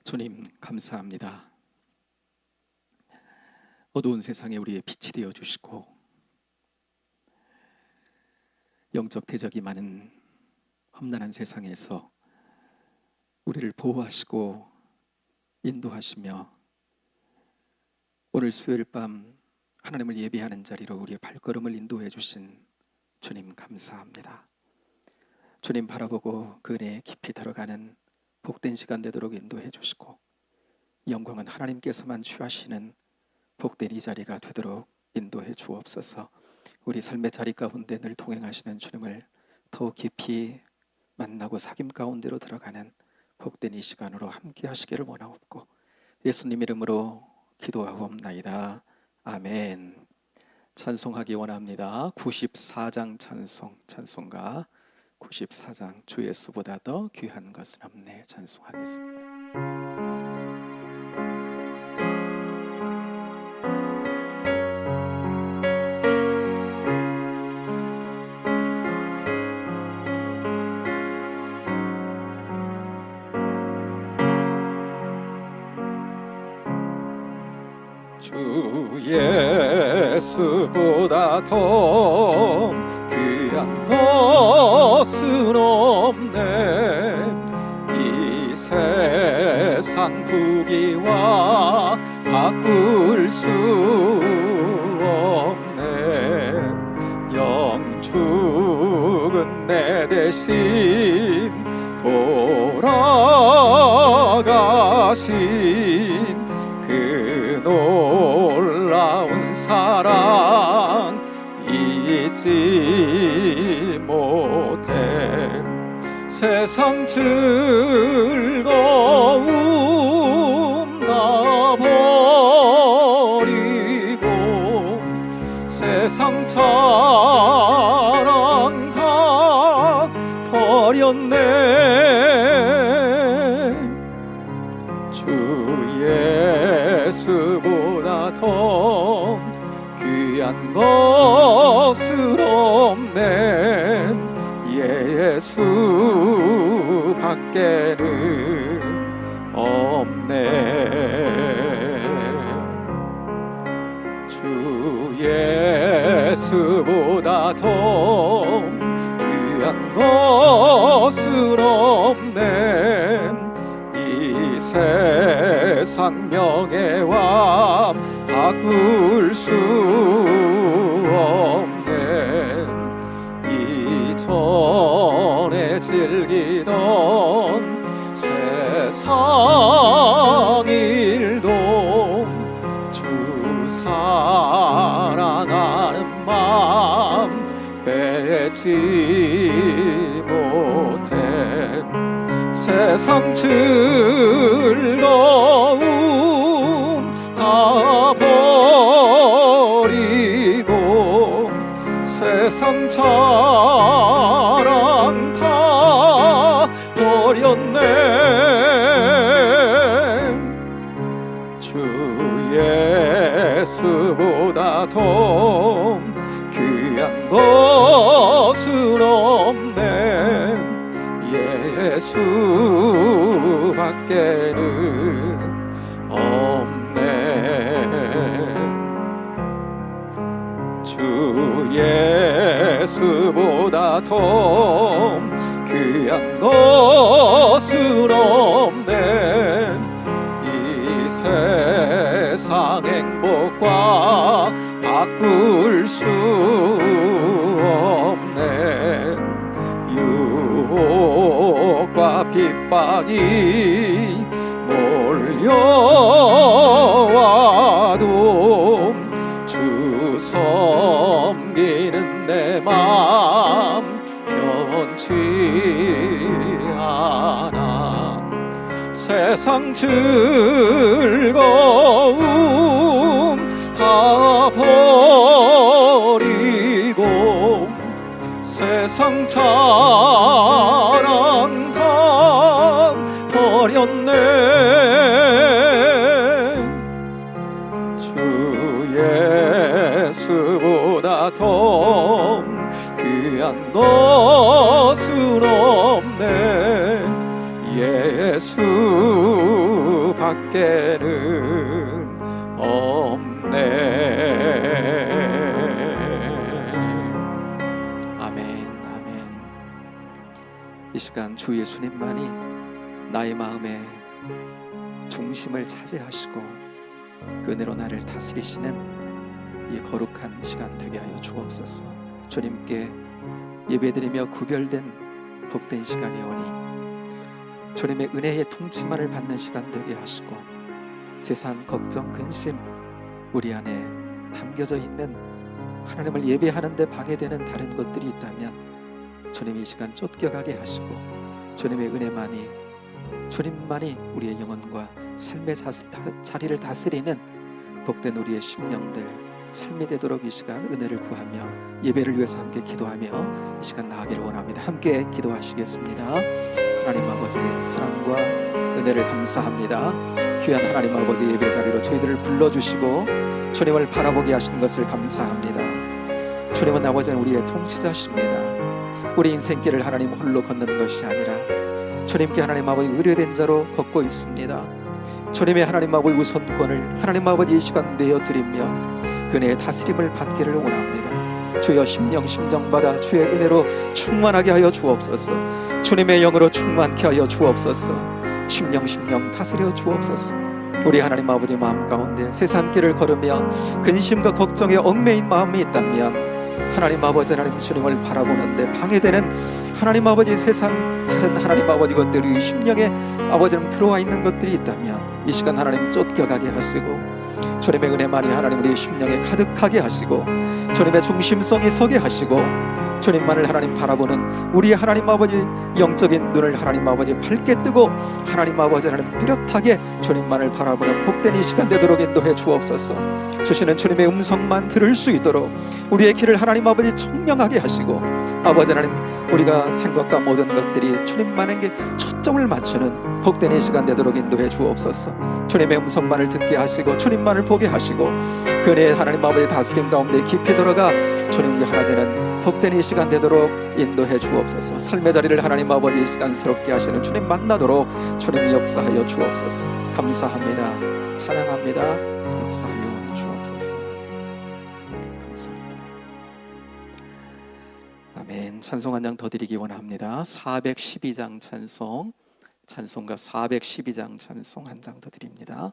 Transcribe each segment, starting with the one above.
주님 감사합니다. 어두운 세상에 우리의 빛이 되어 주시고 영적 대적이 많은 험난한 세상에서 우리를 보호하시고 인도하시며 오늘 수요일 밤 하나님을 예배하는 자리로 우리의 발걸음을 인도해 주신 주님 감사합니다. 주님 바라보고 그 은혜에 깊이 들어가는 복된 시간 되도록 인도해 주시고 영광은 하나님께서만 취하시는 복된 이 자리가 되도록 인도해 주옵소서. 우리 삶의 자리 가운데 늘 동행하시는 주님을 더욱 깊이 만나고 사귐 가운데로 들어가는 복된 이 시간으로 함께 하시기를 원하옵고 예수님 이름으로 기도하옵나이다. 아멘. 찬송하기 원합니다. 94장 찬송가 94장 주 예수보다 더 귀한 것은 없네 찬송하겠습니다. 주 예수보다 더 귀한 것은 없네. 이 세상 부귀와 바꿀 수 없네. 영축은 내 대신 돌아가신 그 놀라운 사랑 잊지 못해. 세상 즐거움 나 버리고 세상 자랑 다 버렸네. 주 예수보다 더 귀한 것은 없네. 예수 밖에는 없네. 주 예수보다 더 귀한 것은 없네. 이 세상 명예와 바꿀 수 없네. 이전에 즐기던 세상 일도 주 사랑하는 마음 빼지 못해. 세상 즐거움 다 버리고 세상 자랑 다 버렸네. 주 예수보다 더 귀한 것은 없네. 예수 밖에는 없네. 주 예수보다 더 귀한 것은 없네. 이 세상 행복과 바꿀 수 없네. 유혹과 핍박이 몰려와도 주 섬기는 내 맘 변치 않아. 세상 즐거움 다 버리고 세상 자랑 다 것은 없네. 예수 밖에는 없네. 아멘, 아멘. 이 시간 주 예수님만이 나의 마음의 중심을 차지하시고 그 은혜로 나를 다스리시는 이 거룩한 시간 되게 하여 주옵소서. 주님께 예배드리며 구별된 복된 시간이 오니 주님의 은혜의 통치만을 받는 시간 되게 하시고 세상 걱정 근심 우리 안에 담겨져 있는 하나님을 예배하는 데 방해되는 다른 것들이 있다면 주님 이 시간 쫓겨가게 하시고 주님의 은혜만이 주님만이 우리의 영혼과 삶의 자리를 다스리는 복된 우리의 심령들 삶이 되도록 이 시간 은혜를 구하며 예배를 위해서 함께 기도하며 이 시간 나아가기를 원합니다. 함께 기도하시겠습니다. 하나님 아버지 사랑과 은혜를 감사합니다. 귀한 하나님 아버지 예배 자리로 저희들을 불러주시고 주님을 바라보게 하신 것을 감사합니다. 주님은 아버지는 우리의 통치자십니다. 우리 인생길을 하나님 홀로 걷는 것이 아니라 주님께 하나님 아버지 의뢰된 자로 걷고 있습니다. 주님의 하나님 아버지 우선권을 하나님 아버지 이 시간 내어드리며 그네의 다스림을 받기를 원합니다. 주여 심령 심정받아 주의 은혜로 충만하게 하여 주옵소서. 주님의 영으로 충만케 하여 주옵소서. 심령 심령 다스려 주옵소서. 우리 하나님 아버지 마음 가운데 세상 길을 걸으며 근심과 걱정에 얽매인 마음이 있다면 하나님 아버지 하나님 주님을 바라보는데 방해되는 하나님 아버지 세상 다른 하나님 아버지 것들이 심령에 아버지는 들어와 있는 것들이 있다면 이 시간 하나님 쫓겨가게 하시고 주님의 은혜만이 하나님 우리의 심령에 가득하게 하시고 주님의 중심성이 서게 하시고 주님만을 하나님 바라보는 우리 하나님 아버지 영적인 눈을 하나님 아버지 밝게 뜨고 하나님 아버지 하나님 뚜렷하게 주님만을 바라보는 복된 이 시간 되도록 인도해 주옵소서. 주시는 주님의 음성만 들을 수 있도록 우리의 길을 하나님 아버지 청명하게 하시고 아버지 하나님 우리가 생각과 모든 것들이 주님만에게 초점을 맞추는 복된 이 시간 되도록 인도해 주옵소서. 주님의 음성만을 듣게 하시고 주님만을 보게 하시고 그 은혜의 하나님 아버지 다스림 가운데 깊이 들어가 주님과 하나 되는 복된 이 시간 되도록 인도해 주옵소서. 삶의 자리를 하나님 아버지 이 시간 새롭게 하시는 주님 만나도록 주님 역사하여 주옵소서. 감사합니다. 찬양합니다. 역사하여 주옵소서. 감사합니다. 아멘. 찬송 한 장 더 드리기 원합니다. 412장 찬송가 412장 찬송 한 장 더 드립니다.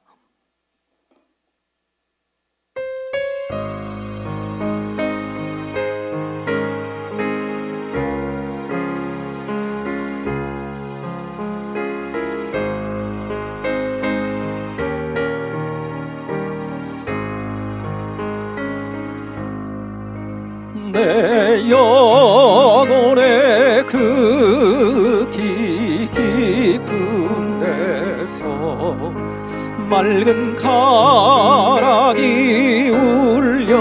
내 영혼의 그 깊은 데서 맑은 가락이 울려나네.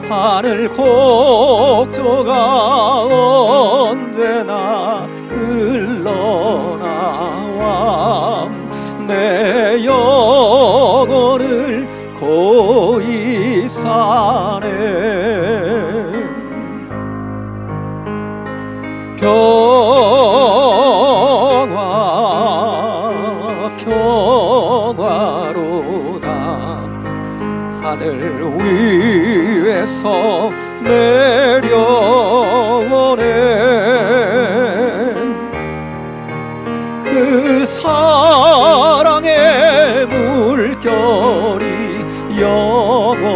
하늘 곡조가 언제나 흘러나와 내 영혼을 고이 사네. 평화로다 하늘 위에서 내려오네. 그 사랑의 물결이 영원토록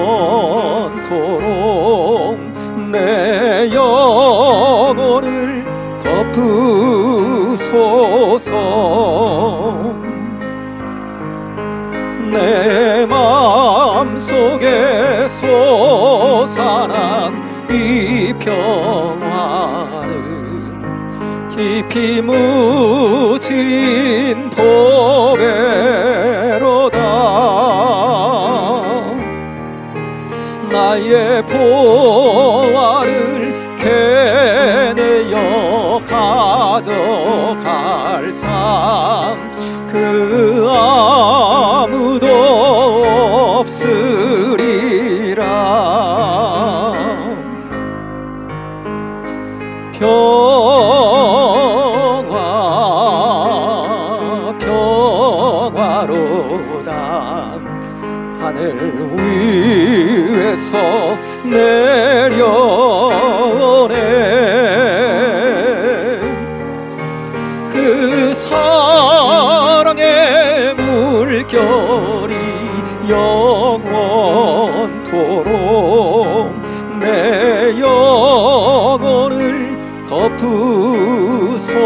내 영혼을 덮으소서. 내 마음속에 솟아난 이 평화는 깊이 묻힌 보배로다. 나의 보화를 캐내어 가져갈 자 그 아무도 없으리라. 하늘 위에서 내려오네. 그 사랑의 물결이 영원토록 내 영혼을 덮으소서.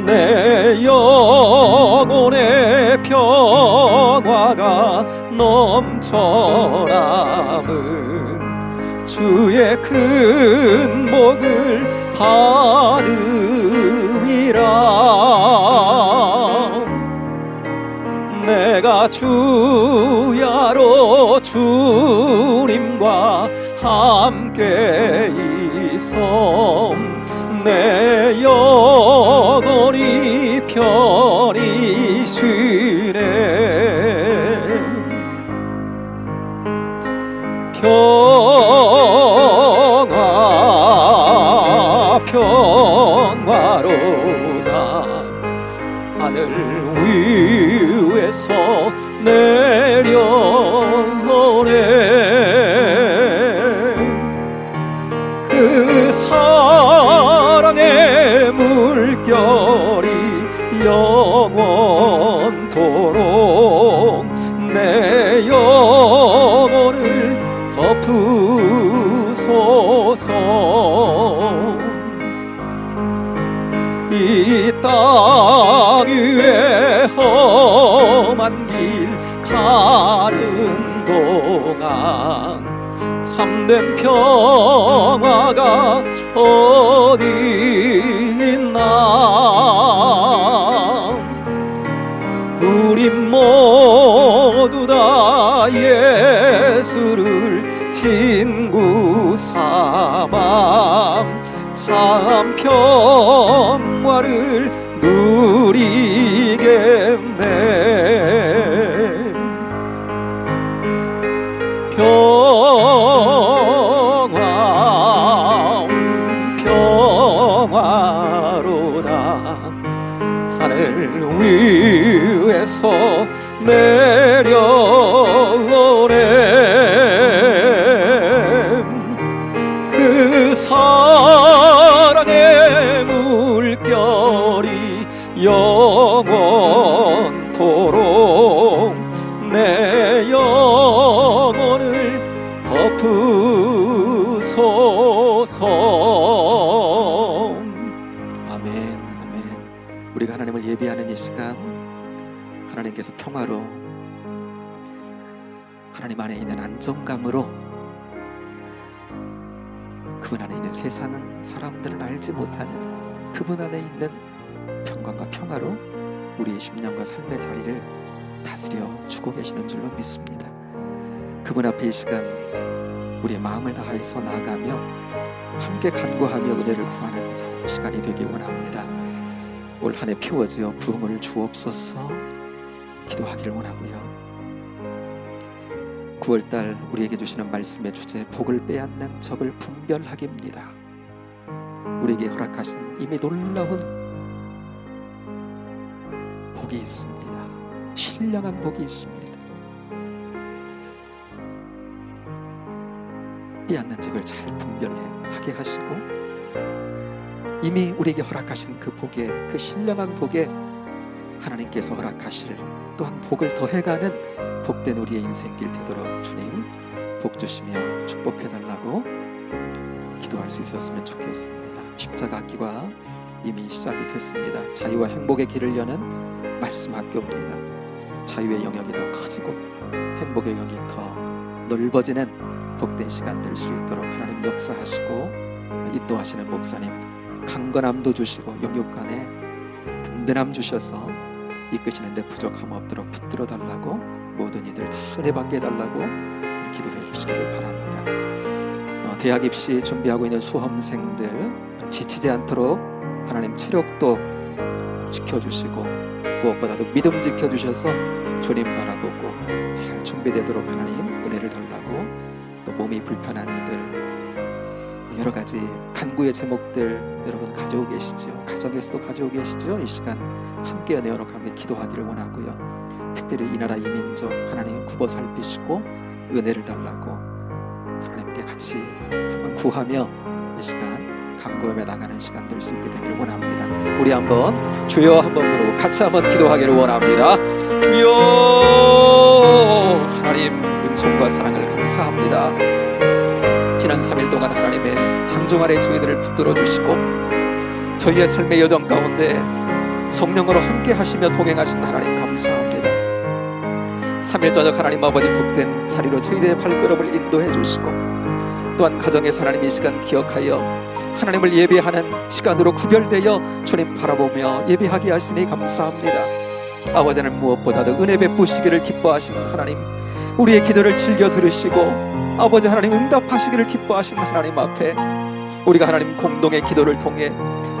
내 영혼의 평화가 넘쳐남은 주의 큰 복을 받음이라. 내가 주야로 주님과 함께 있어 내 영혼이 편히 쉬네. 평화로다. 하늘 위에서 내려오네. 그 사랑의 물결이 영원토록 내 영혼을 덮으소서. 이 땅 위에 험한 길 가는 동안 참된 평화가 어디 있나. 우린 모두 다 예수를 친구 삼아 참 평화를 누리겠네. 평화로다. 하늘 위에서 내려오네. 그 사랑의 물결이 영원토록 내 영혼을 덮으소서. 아멘, 아멘. 우리가 하나님을 예배하는 이 시간, 하나님께서 평화로, 하나님 안에 있는 안정감으로, 그분 안에 있는 세상은 사람들은 알지 못하는 그분 안에 있는 평강과 평화로 우리의 심령과 삶의 자리를 다스려 주고 계시는 줄로 믿습니다. 그분 앞에 이 시간 우리의 마음을 다해서 나아가며 함께 간구하며 은혜를 구하는 시간이 되기 원합니다. 올 한 해 피워지어 부흥을 주옵소서 기도하기를 원하고요. 9월달 우리에게 주시는 말씀의 주제, 복을 빼앗는 적을 분별하기입니다. 우리에게 허락하신 이미 놀라운 복이 있습니다. 신령한 복이 있습니다. 빼앗는 적을 잘 분별하게 하시고 이미 우리에게 허락하신 그 복에, 그 신령한 복에 하나님께서 허락하실 또한 복을 더해가는 복된 우리의 인생길 되도록 주님 복 주시며 축복해달라고 기도할 수 있었으면 좋겠습니다. 십자가 학기가 이미 시작이 됐습니다. 자유와 행복의 길을 여는 말씀 학교입니다. 자유의 영역이 더 커지고 행복의 영역이 더 넓어지는 복된 시간 될 수 있도록 하나님 역사하시고 인도하시는 목사님 강건함도 주시고 영육간에 든든함 주셔서 이끄시는데 부족함 없도록 붙들어 달라고 모든 이들 다 은혜 받게 해달라고 기도해 주시기를 바랍니다. 대학 입시 준비하고 있는 수험생들 지치지 않도록 하나님 체력도 지켜주시고 무엇보다도 믿음 지켜주셔서 주님 바라보고 잘 준비되도록 하나님 은혜를 달라고, 또 몸이 불편한 이들 여러 가지 간구의 제목들 여러분 가지고 계시죠? 가정에서도 가지고 계시죠? 이 시간 함께 은혜로 함께 기도하기를 원하고요. 특별히 이 나라 이 민족 하나님 굽어 살피시고 은혜를 달라고 하나님께 같이 한번 구하며 이 시간 간구하며 나가는 시간 될 수 있게 되기를 원합니다. 우리 한번 주여 한번 부르고 같이 한번 기도하기를 원합니다. 주여 하나님 은총과 사랑을 감사합니다. 지난 3일 동안 하나님의 창조 아래 저희들을 붙들어 주시고 저희의 삶의 여정 가운데 성령으로 함께 하시며 동행하신 하나님 감사합니다. 3일 저녁 하나님 아버지 복된 자리로 저희들의 발걸음을 인도해 주시고 또한 가정에서 하나님 이 시간 기억하여 하나님을 예배하는 시간으로 구별되어 주님 바라보며 예배하게 하시니 감사합니다. 아버지는 무엇보다도 은혜 베푸시기를 기뻐하신 하나님, 우리의 기도를 즐겨 들으시고 아버지 하나님 응답하시기를 기뻐하신 하나님 앞에 우리가 하나님 공동의 기도를 통해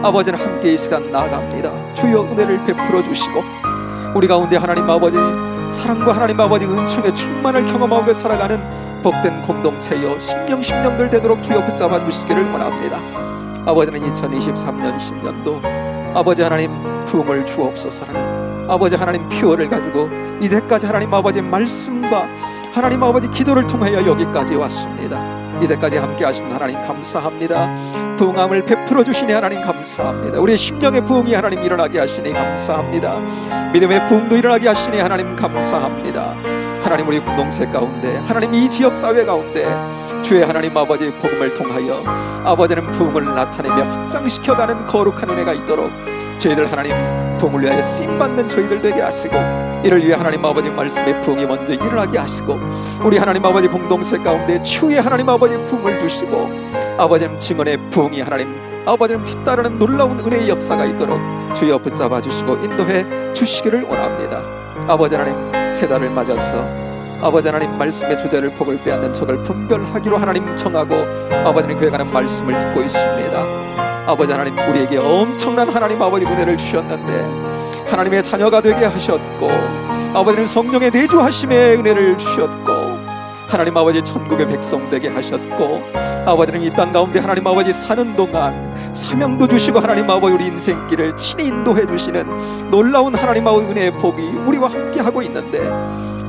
아버지는 함께 이 시간 나아갑니다. 주여 은혜를 베풀어 주시고 우리 가운데 하나님 아버지 사랑과 하나님 아버지 은총의 충만을 경험하고 살아가는 복된 공동체여 심령들 되도록 주여 붙잡아 주시기를 원합니다. 아버지는 2023년 10년도 아버지 하나님 부흥을 주옵소서라는 아버지 하나님 표어를 가지고 이제까지 하나님 아버지 말씀과 하나님 아버지 기도를 통하여 여기까지 왔습니다. 이제까지 함께 하신 하나님 감사합니다. 부흥함을 베풀어 주시니 하나님 감사합니다. 우리의 심령의 부흥이 하나님 일어나게 하시니 감사합니다. 믿음의 부흥도 일어나게 하시니 하나님 감사합니다. 하나님 우리 공동체 가운데 하나님 이 지역사회 가운데 주의 하나님 아버지 복음을 통하여 아버지는 부흥을 나타내며 확장시켜가는 거룩한 은혜가 있도록 저희들 하나님 부흥을 위하여 쓰임받는 저희들 되게 하시고 이를 위해 하나님 아버지 말씀의 부흥이 먼저 일어나게 하시고 우리 하나님 아버지 공동체 가운데 추후에 하나님 아버지 부흥을 주시고 아버지는 증언의 부흥이 하나님 아버지는 뒤따르는 놀라운 은혜의 역사가 있도록 주여 붙잡아 주시고 인도해 주시기를 원합니다. 아버지 하나님 새 달을 맞아서 아버지 하나님 말씀의 주제를 복을 빼앗는 적을 분별하기로 하나님 정하고 아버지는 그에 관한 말씀을 듣고 있습니다. 아버지 하나님 우리에게 엄청난 하나님 아버지 은혜를 주셨는데 하나님의 자녀가 되게 하셨고 아버지는 성령의 내주하심의 은혜를 주셨고 하나님 아버지 천국의 백성 되게 하셨고 아버지는 이 땅 가운데 하나님 아버지 사는 동안 사명도 주시고 하나님 아버지 우리 인생길을 친히 인도해 주시는 놀라운 하나님 아버지 은혜의 복이 우리와 함께 하고 있는데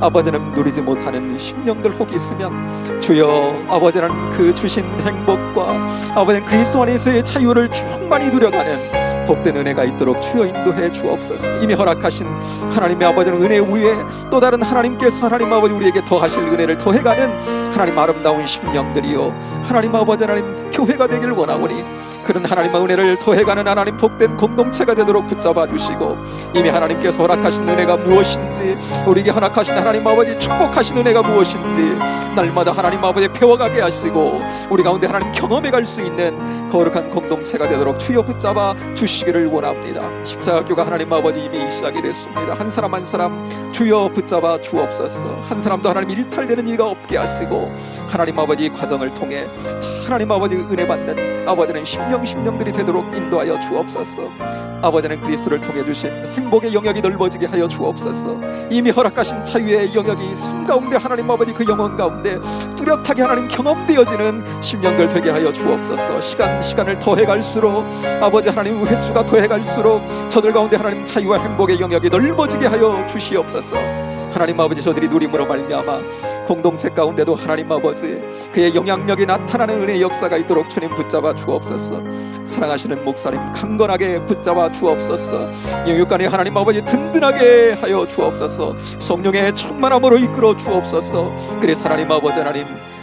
아버지는 누리지 못하는 심령들 혹 있으면 주여 아버지는 그 주신 행복과 아버지는 그리스도 안에서의 자유를 충만히 누려가는 복된 은혜가 있도록 주여 인도해 주옵소서. 이미 허락하신 하나님의 아버지는 은혜 위에 또 다른 하나님께서 하나님 아버지 우리에게 더하실 은혜를 더해가는 하나님 아름다운 심령들이요 하나님 아버지 하나님 교회가 되기를 원하오니 그런 하나님의 은혜를 더해가는 하나님 복된 공동체가 되도록 붙잡아 주시고 이미 하나님께서 허락하신 은혜가 무엇인지 우리에게 허락하신 하나님 아버지 축복하신 은혜가 무엇인지 날마다 하나님 아버지 배워가게 하시고 우리 가운데 하나님 경험해갈 수 있는 거룩한 공동체가 되도록 주여 붙잡아 주시기를 원합니다. 십자가교가 하나님 아버지 이미 시작이 됐습니다. 한 사람 한 사람 주여 붙잡아 주옵소서. 한 사람도 하나님 일탈되는 이가 없게 하시고 하나님 아버지 과정을 통해 하나님 아버지 은혜 받는 아버지는 심령들이 되도록 인도하여 주옵소서. 아버지는 그리스도를 통해 주신 행복의 영역이 넓어지게 하여 주옵소서. 이미 허락하신 자유의 영역이 삶 가운데 하나님 아버지 그 영혼 가운데 뚜렷하게 하나님 경험되어지는 심령들 되게 하여 주옵소서. 시간을 더해갈수록 아버지 하나님 횟수가 더해갈수록 저들 가운데 하나님 자유와 행복의 영역이 넓어지게 하여 주시옵소서. 하나님 아버지 저들이 누림으로 말미암아 공동체 가운데도 하나님 아버지 그의 영향력이 나타나는 은혜의 역사가 있도록 주님 붙잡아 주옵소서. 사랑하시는 목사님 강건하게 붙잡아 주옵소서. 영육간에 하나님 아버지 든든하게 하여 주옵소서. 성령의 충만함으로 이끌어 주옵소서. 그래서 하나님 아버지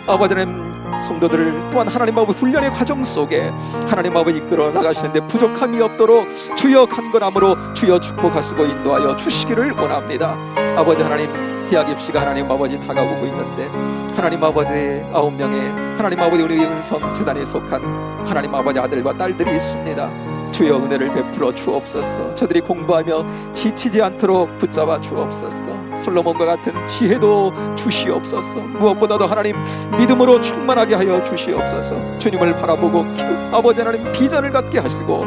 아버지는 성도들을 또한 하나님 아버지 훈련의 과정 속에 하나님 아버지 이끌어 나가시는데 부족함이 없도록 주여 강건함으로 주여 축복하시고 인도하여 주시기를 원합니다. 아버지 하나님 희약 입시가 하나님 아버지 다가오고 있는데 하나님 아버지 9명의 하나님 아버지 우리 은성 재단에 속한 하나님 아버지 아들과 딸들이 있습니다. 주여 은혜를 베풀어 주옵소서. 저들이 공부하며 지치지 않도록 붙잡아 주옵소서. 솔로몬과 같은 지혜도 주시옵소서. 무엇보다도 하나님 믿음으로 충만하게 하여 주시옵소서. 주님을 바라보고 아버지 하나님 비전을 갖게 하시고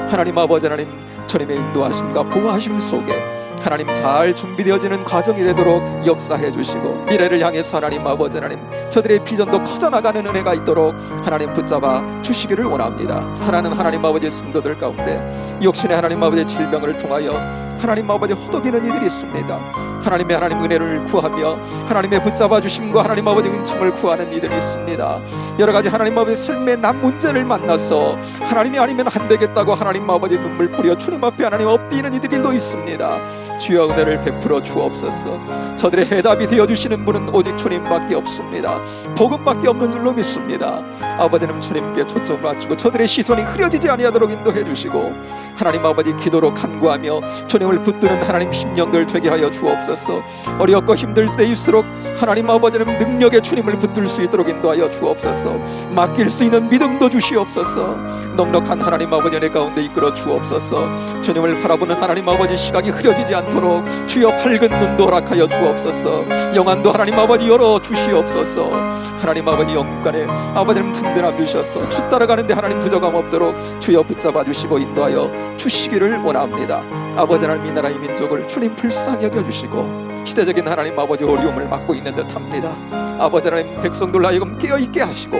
하나님 아버지 하나님 주님의 인도하심과 보호하심 속에 하나님 잘 준비되어지는 과정이 되도록 역사해 주시고, 미래를 향해서 하나님 아버지 하나님 저들의 비전도 커져나가는 은혜가 있도록 하나님 붙잡아 주시기를 원합니다. 사랑하는 하나님 아버지 성도들 가운데 육신의 하나님 아버지 질병을 통하여 하나님 아버지 허덕이는 이들이 있습니다. 하나님의 하나님 은혜를 구하며 하나님의 붙잡아 주심과 하나님 아버지 은총을 구하는 이들이 있습니다. 여러 가지 하나님 아버지 삶의 난 문제를 만나서 하나님이 아니면 안 되겠다고 하나님 아버지 눈물 뿌려 주님 앞에 하나님 엎드리는 이들도 있습니다. 주여 은혜를 베풀어 주옵소서. 저들의 해답이 되어주시는 분은 오직 주님밖에 없습니다. 복음밖에 없는 줄로 믿습니다. 아버지는 주님께 초점을 맞추고 저들의 시선이 흐려지지 아니하도록 인도해 주시고, 하나님 아버지 기도로 간구하며 주님을 붙드는 하나님 심령들 되게 하여 주옵소서. 어렵고 힘들 때일수록 하나님 아버지는 능력의 주님을 붙들 수 있도록 인도하여 주옵소서. 맡길 수 있는 믿음도 주시옵소서. 넉넉한 하나님 아버지 내 가운데 이끌어 주옵소서. 주님을 바라보는 하나님 아버지 시각이 흐려지지 않도록 주여 밝은 눈도 허락하여 주옵소서. 영안도 하나님 아버지 열어 주시옵소서. 하나님 아버지 영간에 아버지는 든든함 주셔서 주 따라가는데 하나님 부족함 없도록 주여 붙잡아 주시고 인도하여 주시기를 원합니다. 아버지 하나님 이 나라의 민족을 주님 불쌍히 여겨주시고 시대적인 하나님 아버지 어려움을 맡고 있는 듯합니다. 아버지 하나님 백성들 하여금 깨어있게 하시고,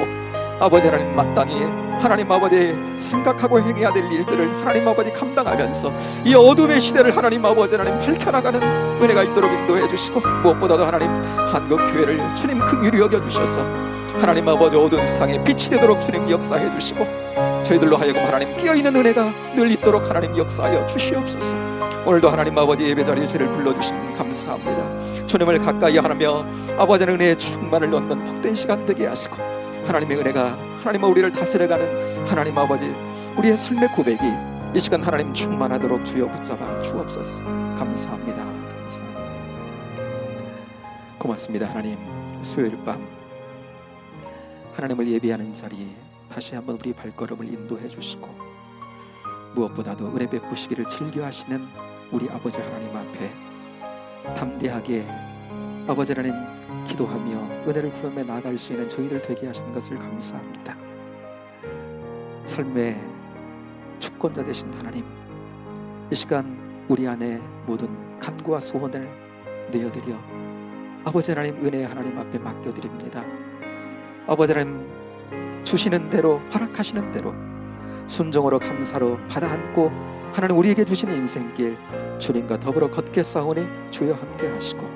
아버지 하나님 마땅히 하나님 아버지 생각하고 행해야 될 일들을 하나님 아버지 감당하면서 이 어둠의 시대를 하나님 아버지 하나님 밝혀나가는 은혜가 있도록 인도해 주시고, 무엇보다도 하나님 한국교회를 주님 긍휼히 여겨주셔서 하나님 아버지 어두운 세상에 빛이 되도록 주님 역사해 주시고, 저희들로 하여금 하나님 깨어있는 은혜가 늘 있도록 하나님 역사하여 주시옵소서. 오늘도 하나님 아버지 예배자리에 저를 불러주시니 감사합니다. 주님을 가까이 하며 아버지의 은혜의 충만을 얻는 복된 시간 되게 하시고, 하나님의 은혜가 하나님과 우리를 다스려가는 하나님 아버지 우리의 삶의 고백이 이 시간 하나님 충만하도록 주여 붙잡아 주옵소서. 감사합니다. 감사합니다. 고맙습니다. 하나님, 수요일 밤 하나님을 예배하는 자리에 다시 한번 우리 발걸음을 인도해 주시고, 무엇보다도 은혜 베푸시기를 즐겨하시는 우리 아버지 하나님 앞에 담대하게 아버지 하나님 기도하며 은혜를 구하며 나아갈 수 있는 저희들 되게 하시는 것을 감사합니다. 삶의 주권자 되신 하나님, 이 시간 우리 안에 모든 간구와 소원을 내어드려 아버지 하나님 은혜의 하나님 앞에 맡겨드립니다. 아버지 하나님 주시는 대로 허락하시는 대로 순종으로 감사로 받아 안고 하나님 우리에게 주시는 인생길 주님과 더불어 걷게 싸우니 주여 함께 하시고,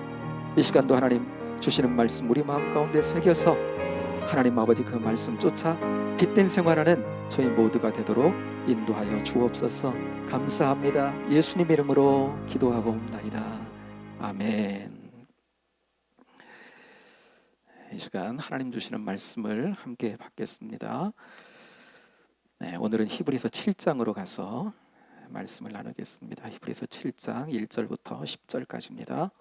이 시간도 하나님 주시는 말씀 우리 마음 가운데 새겨서 하나님 아버지 그 말씀 쫓아 빛된 생활하는 저희 모두가 되도록 인도하여 주옵소서. 감사합니다. 예수님 이름으로 기도하고 옵나이다. 아멘. 이 시간 하나님 주시는 말씀을 함께 받겠습니다. 오늘은 히브리서 7장으로 가서 말씀을 나누겠습니다. 히브리서 7장 1절부터 10절까지입니다.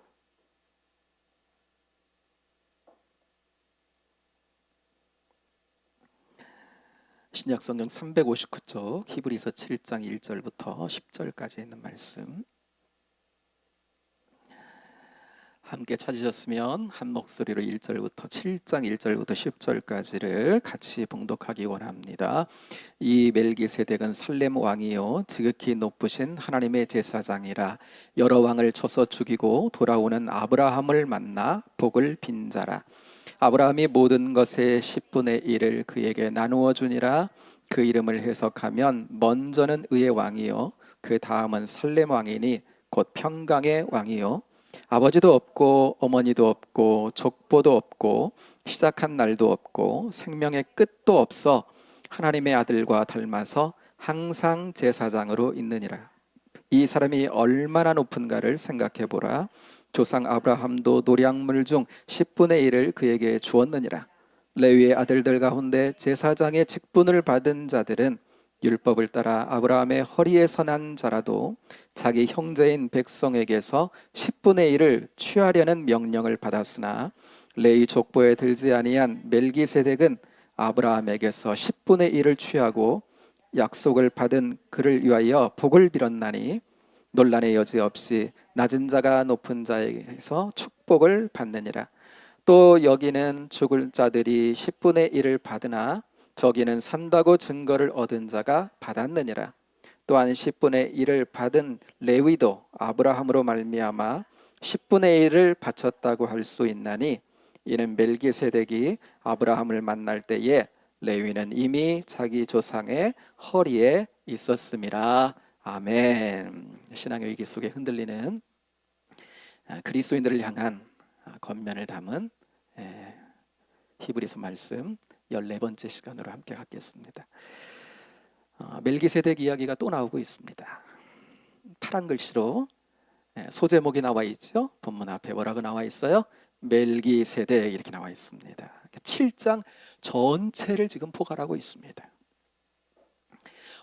신약성경 359쪽 히브리서 7장 1절부터 10절까지 있는 말씀 함께 찾으셨으면 한 목소리로 1절부터 7장 1절부터 10절까지를 같이 봉독하기 원합니다. 이 멜기세덱은 살렘 왕이요 지극히 높으신 하나님의 제사장이라. 여러 왕을 쳐서 죽이고 돌아오는 아브라함을 만나 복을 빈 자라. 아브라함이 모든 것의 10분의 1을 그에게 나누어 주니라. 그 이름을 해석하면 먼저는 의의 왕이요 그 다음은 살렘 왕이니 곧 평강의 왕이요 아버지도 없고 어머니도 없고 족보도 없고 시작한 날도 없고 생명의 끝도 없어 하나님의 아들과 닮아서 항상 제사장으로 있느니라. 이 사람이 얼마나 높은가를 생각해 보라. 조상 아브라함도 노량물 중 10분의 1을 그에게 주었느니라. 레위의 아들들 가운데 제사장의 직분을 받은 자들은 율법을 따라 아브라함의 허리에서 난 자라도 자기 형제인 백성에게서 10분의 1을 취하려는 명령을 받았으나 레위 족보에 들지 아니한 멜기세덱은 아브라함에게서 10분의 1을 취하고 약속을 받은 그를 위하여 복을 빌었나니 논란의 여지 없이 낮은 자가 높은 자에게서 축복을 받느니라. 또 여기는 죽을 자들이 10분의 1을 받으나 저기는 산다고 증거를 얻은 자가 받았느니라. 또한 10분의 1을 받은 레위도 아브라함으로 말미암아 10분의 1을 바쳤다고 할 수 있나니 이는 멜기세덱이 아브라함을 만날 때에 레위는 이미 자기 조상의 허리에 있었음이라. 아멘. 신앙의 위기 속에 흔들리는 그리스도인들을 향한 권면을 담은 히브리서 말씀 14번째 시간으로 함께 갖겠습니다. 멜기세덱 이야기가 또 나오고 있습니다. 파란 글씨로 소제목이 나와 있죠. 본문 앞에 뭐라고 나와 있어요? 멜기세덱 이렇게 나와 있습니다. 7장 전체를 지금 포괄하고 있습니다.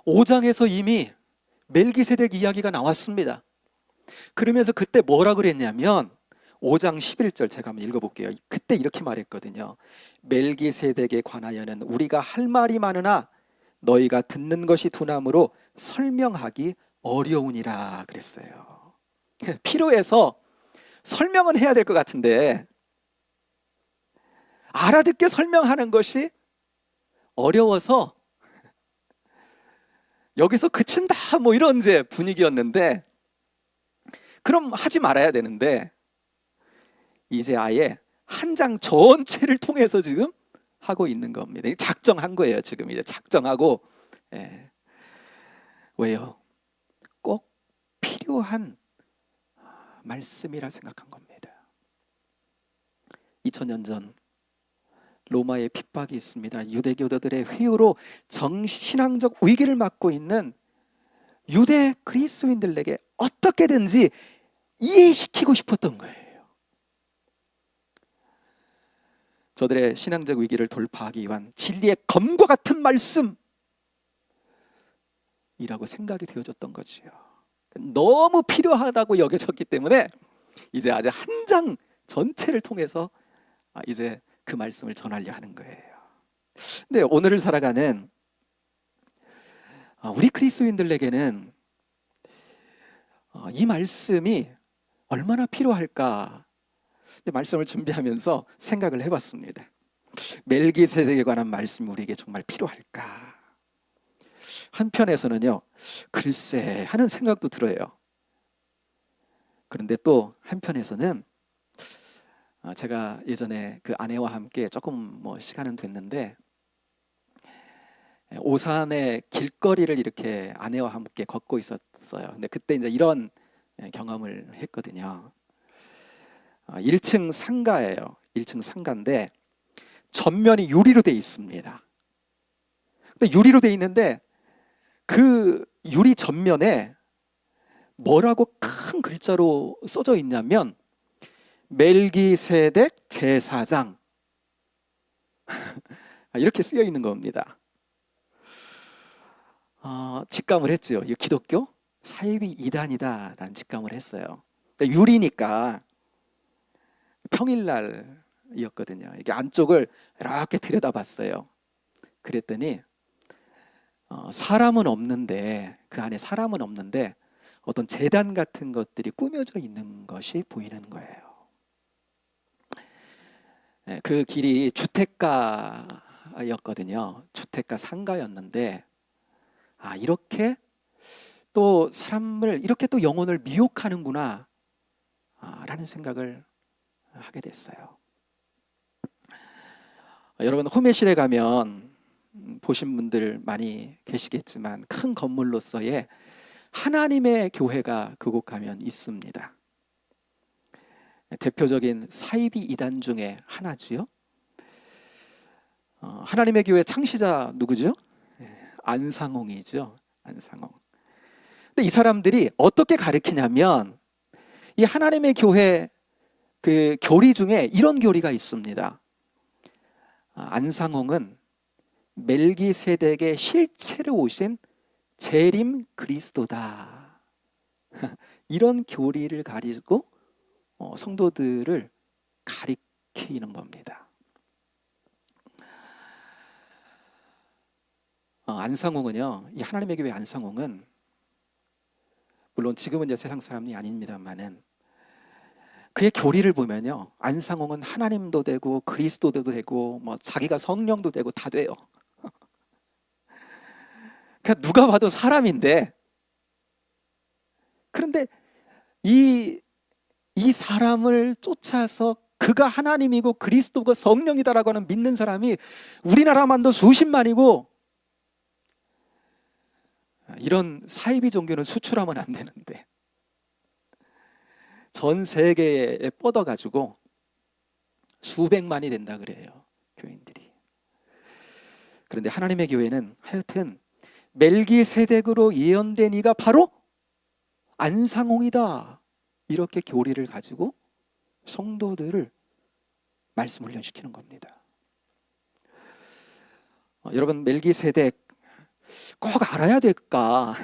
5장에서 이미 멜기세덱 이야기가 나왔습니다. 그러면서 그때 뭐라 그랬냐면 5장 11절 제가 한번 읽어볼게요. 그때 이렇게 말했거든요. 멜기세덱에 관하여는 우리가 할 말이 많으나 너희가 듣는 것이 둔함으로 설명하기 어려우니라 그랬어요. 필요해서 설명은 해야 될 것 같은데 알아듣게 설명하는 것이 어려워서 여기서 그친다 뭐 이런 이제 분위기였는데, 그럼 하지 말아야 되는데 이제 아예 한 장 전체를 통해서 지금 하고 있는 겁니다. 작정한 거예요. 지금 이제 작정하고. 왜요? 꼭 필요한 말씀이라 생각한 겁니다. 2000년 전 로마의 핍박이 있습니다. 유대교도들의 회유로 정신앙적 위기를 맞고 있는 유대 그리스도인들에게 어떻게든지 이해시키고 싶었던 거예요. 저들의 신앙적 위기를 돌파하기 위한 진리의 검과 같은 말씀이라고 생각이 되어졌던 거지요. 너무 필요하다고 여겨졌기 때문에 이제 아주 한 장 전체를 통해서 이제 그 말씀을 전하려 하는 거예요. 근데 오늘을 살아가는 우리 그리스도인들에게는 이 말씀이 얼마나 필요할까? 말씀을 준비하면서 생각을 해봤습니다. 멜기세덱에 관한 말씀이 우리에게 정말 필요할까? 한편에서는요, 글쎄 하는 생각도 들어요. 그런데 또 한편에서는 제가 예전에 그 아내와 함께 조금 뭐 시간은 됐는데 오산의 길거리를 이렇게 아내와 함께 걷고 있었어요. 근데 그때 이제 이런 경험을 했거든요. 1층 상가예요. 1층 상가인데 전면이 유리로 돼 있습니다. 근데 유리로 돼 있는데 그 유리 전면에 뭐라고 큰 글자로 써져 있냐면 멜기세덱 제사장 이렇게 쓰여 있는 겁니다. 직감을 했죠. 이 기독교 사이비 이단이다라는 직감을 했어요. 유리니까 평일날이었거든요. 이게 안쪽을 이렇게 들여다봤어요. 그랬더니 사람은 없는데, 그 안에 사람은 없는데 어떤 제단 같은 것들이 꾸며져 있는 것이 보이는 거예요. 그 길이 주택가였거든요. 주택가 상가였는데 이렇게 또 사람을 이렇게 또 영혼을 미혹하는구나 라는 생각을 하게 됐어요. 여러분 홈의실에 가면 보신 분들 많이 계시겠지만 큰 건물로서의 하나님의 교회가 그곳 가면 있습니다. 대표적인 사이비 이단 중에 하나지요. 하나님의 교회 창시자 누구죠? 안상홍이죠. 안상홍. 근데 이 사람들이 어떻게 가르치냐면 이 하나님의 교회 그 교리 중에 이런 교리가 있습니다. 안상홍은 멜기세덱의 실체로 오신 재림 그리스도다. 이런 교리를 가지고 성도들을 가리키는 겁니다. 안상홍은요, 이 하나님의 교회 안상홍은 물론 지금은 이제 세상 사람이 아닙니다만은 그의 교리를 보면요, 안상홍은 하나님도 되고 그리스도도 되고 뭐 자기가 성령도 되고 다 돼요. 그러니까 누가 봐도 사람인데 그런데 이 사람을 쫓아서 그가 하나님이고 그리스도가 성령이다라고 하는 믿는 사람이 우리나라만도 수십만이고, 이런 사이비 종교는 수출하면 안 되는데 전 세계에 뻗어가지고 수백만이 된다 그래요, 교인들이. 그런데 하나님의 교회는 하여튼 멜기세덱으로 예언된 이가 바로 안상홍이다, 이렇게 교리를 가지고 성도들을 말씀 훈련시키는 겁니다. 여러분, 멜기세덱 꼭 알아야 될까?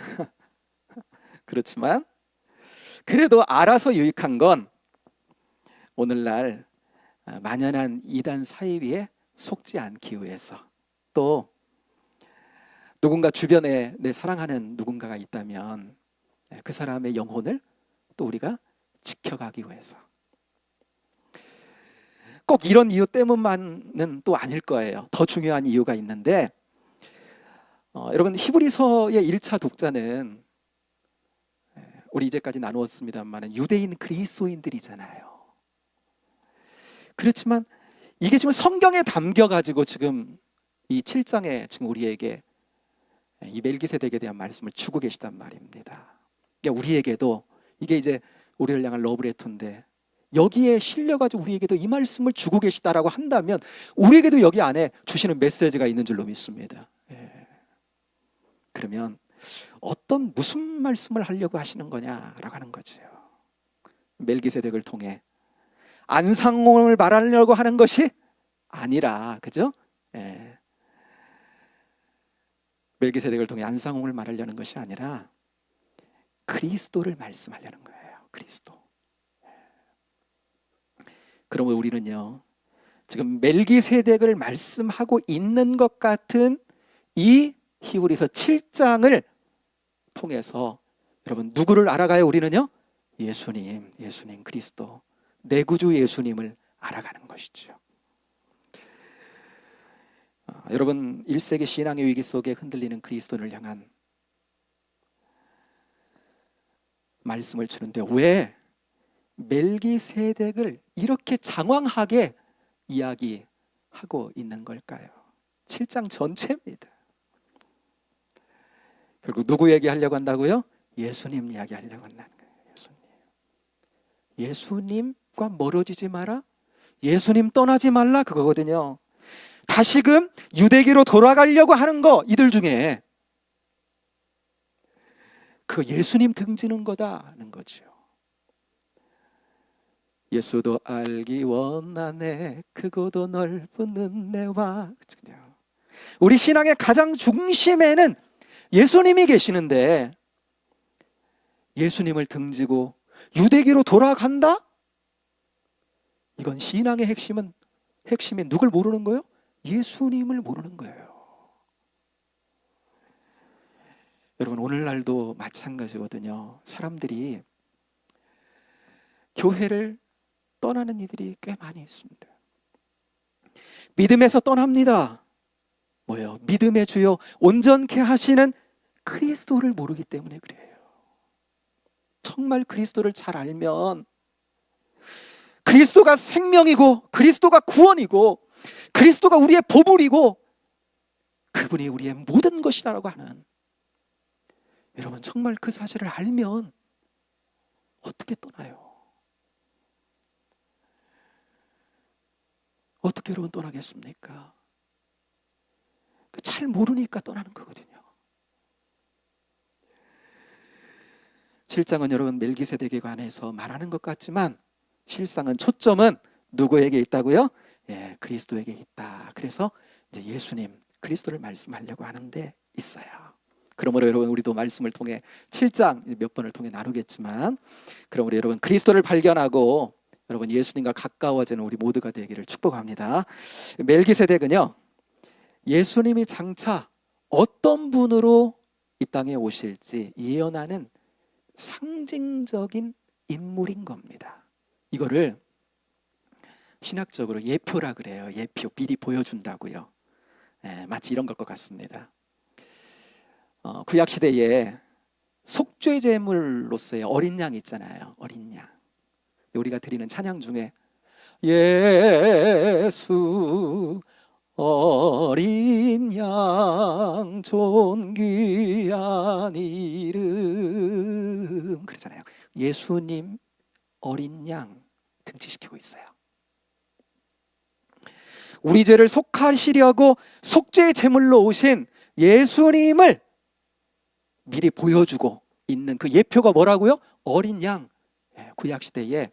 그렇지만 그래도 알아서 유익한 건 오늘날 만연한 이단 사이비에 속지 않기 위해서, 또 누군가 주변에 내 사랑하는 누군가가 있다면 그 사람의 영혼을 또 우리가 지켜가기 위해서, 꼭 이런 이유 때문만은 또 아닐 거예요. 더 중요한 이유가 있는데, 여러분, 히브리서의 1차 독자는 우리 이제까지 나누었습니다만 유대인 그리스도인들이잖아요. 그렇지만 이게 지금 성경에 담겨가지고 지금 이 7장에 지금 우리에게 이 멜기세덱에 대한 말씀을 주고 계시단 말입니다. 그러니까 우리에게도 이게 이제 우리를 향한 러브레터인데, 여기에 실려가지고 우리에게도 이 말씀을 주고 계시다라고 한다면 우리에게도 여기 안에 주시는 메시지가 있는 줄로 믿습니다. 그러면 무슨 말씀을 하려고 하시는 거냐라고 하는 거죠. 멜기세덱을 통해 안상홍을 말하려고 하는 것이 아니라, 그죠? 멜기세덱을 통해 안상홍을 말하려는 것이 아니라 그리스도를 말씀하려는 거예요. 그리스도. 그러면 우리는요, 지금 멜기세덱을 말씀하고 있는 것 같은 이 히브리서 7장을 통해서 여러분, 누구를 알아가요? 우리는요, 예수님 그리스도, 내 구주 예수님을 알아가는 것이죠. 여러분, 1세기 신앙의 위기 속에 흔들리는 그리스도를 향한 말씀을 주는데 왜 멜기세덱을 이렇게 장황하게 이야기하고 있는 걸까요? 7장 전체입니다. 결국 누구 얘기하려고 한다고요? 예수님 이야기하려고 한다는 거예요. 예수님과 멀어지지 마라, 예수님 떠나지 말라, 그거거든요. 다시금 유대기로 돌아가려고 하는 거, 이들 중에 그 예수님 등지는 거다는 거죠. 예수도 알기 원하네, 크고도 넓은 은혜와. 우리 신앙의 가장 중심에는 예수님이 계시는데, 예수님을 등지고 유대기로 돌아간다? 이건 신앙의 핵심이 누굴 모르는 거예요? 예수님을 모르는 거예요. 여러분, 오늘날도 마찬가지거든요. 사람들이 교회를 떠나는 이들이 꽤 많이 있습니다. 믿음에서 떠납니다. 뭐예요? 믿음의 주요 온전케 하시는 그리스도를 모르기 때문에 그래요. 정말 그리스도를 잘 알면, 그리스도가 생명이고 그리스도가 구원이고 그리스도가 우리의 보물이고 그분이 우리의 모든 것이다라고 하는, 여러분, 정말 그 사실을 알면 어떻게 떠나요? 어떻게 여러분 떠나겠습니까? 잘 모르니까 떠나는 거거든요. 7장은 여러분 멜기세덱에 관해서 말하는 것 같지만 실상은 초점은 누구에게 있다고요? 그리스도에게 있다. 그래서 이제 예수님, 그리스도를 말씀하려고 하는데 있어요. 그러므로 여러분, 우리도 말씀을 통해 7장 몇 번을 통해 나누겠지만, 그러므로 여러분 그리스도를 발견하고 여러분 예수님과 가까워지는 우리 모두가 되기를 축복합니다. 멜기세덱은요, 예수님이 장차 어떤 분으로 이 땅에 오실지 예언하는 상징적인 인물인 겁니다. 이거를 신학적으로 예표라 그래요. 예표, 미리 보여준다고요. 마치 이런 것 같습니다. 구약 시대에 속죄 제물로서의 어린 양 있잖아요. 어린 양. 우리가 드리는 찬양 중에 예수 어린 양 존귀한 이름 그러잖아요. 예수님 어린 양 등치시키고 있어요. 우리 죄를 속하시려고 속죄 제물로 오신 예수님을 미리 보여주고 있는 그 예표가 뭐라고요? 어린 양. 구약시대에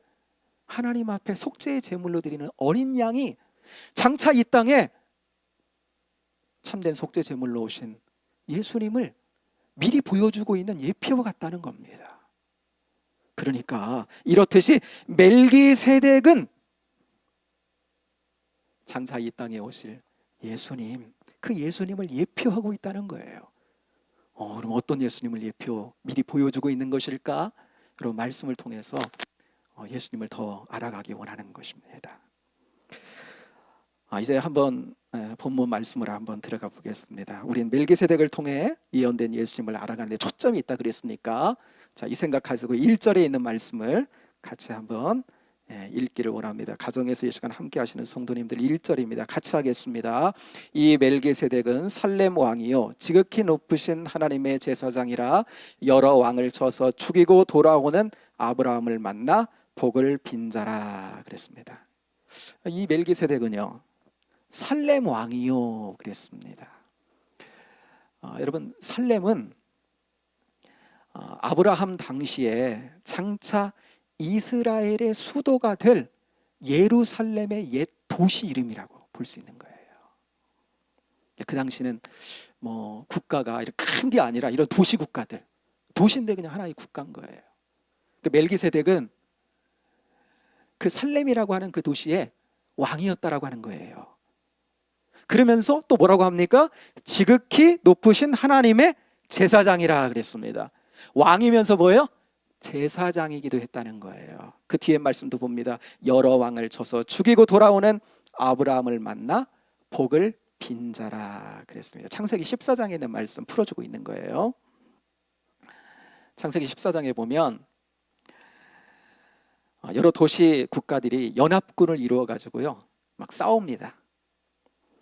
하나님 앞에 속죄의 제물로 드리는 어린 양이 장차 이 땅에 참된 속죄 제물로 오신 예수님을 미리 보여주고 있는 예표가 같다는 겁니다. 그러니까 이렇듯이 멜기세덱은 장차 이 땅에 오실 예수님, 그 예수님을 예표하고 있다는 거예요. 그럼 어떤 예수님을 미리 보여주고 있는 것일까? 그런 말씀을 통해서 예수님을 더 알아가기 원하는 것입니다. 이제 한번 본문 말씀으로 한번 들어가 보겠습니다. 우리는 멜기세덱을 통해 예언된 예수님을 알아가는데 초점이 있다 그랬으니까 이 생각 가지고 1절에 있는 말씀을 같이 한번 읽기를 원합니다. 가정에서 이 시간 함께 하시는 성도님들 1절입니다. 같이 하겠습니다. 이 멜기세덱은 살렘 왕이요 지극히 높으신 하나님의 제사장이라 여러 왕을 쳐서 죽이고 돌아오는 아브라함을 만나 복을 빈 자라 그랬습니다. 이 멜기세덱은요 살렘 왕이요 그랬습니다. 여러분 살렘은 아브라함 당시에 장차 이스라엘의 수도가 될 예루살렘의 옛 도시 이름이라고 볼 수 있는 거예요. 그 당시는 뭐 국가가 이렇게 큰 게 아니라 이런 도시 국가들, 도시인데 그냥 하나의 국가인 거예요. 멜기세덱은 그 살렘이라고 하는 그 도시의 왕이었다라고 하는 거예요. 그러면서 또 뭐라고 합니까? 지극히 높으신 하나님의 제사장이라 그랬습니다. 왕이면서 뭐예요? 제사장이기도 했다는 거예요. 그 뒤에 말씀도 봅니다. 여러 왕을 쳐서 죽이고 돌아오는 아브라함을 만나 복을 빈 자라 그랬습니다. 창세기 14장에 있는 말씀 풀어주고 있는 거예요. 창세기 14장에 보면 여러 도시 국가들이 연합군을 이루어 가지고요 막 싸웁니다.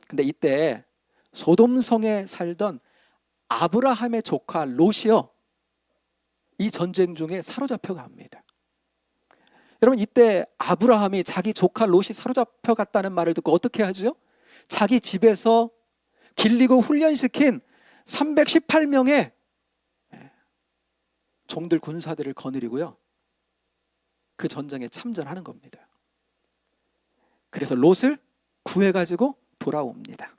근데 이때 소돔성에 살던 아브라함의 조카 롯이요 이 전쟁 중에 사로잡혀 갑니다. 여러분 이때 아브라함이 자기 조카 롯이 사로잡혀 갔다는 말을 듣고 어떻게 하죠? 자기 집에서 길리고 훈련시킨 318명의 종들 군사들을 거느리고요 그 전쟁에 참전하는 겁니다. 그래서 롯을 구해가지고 돌아옵니다.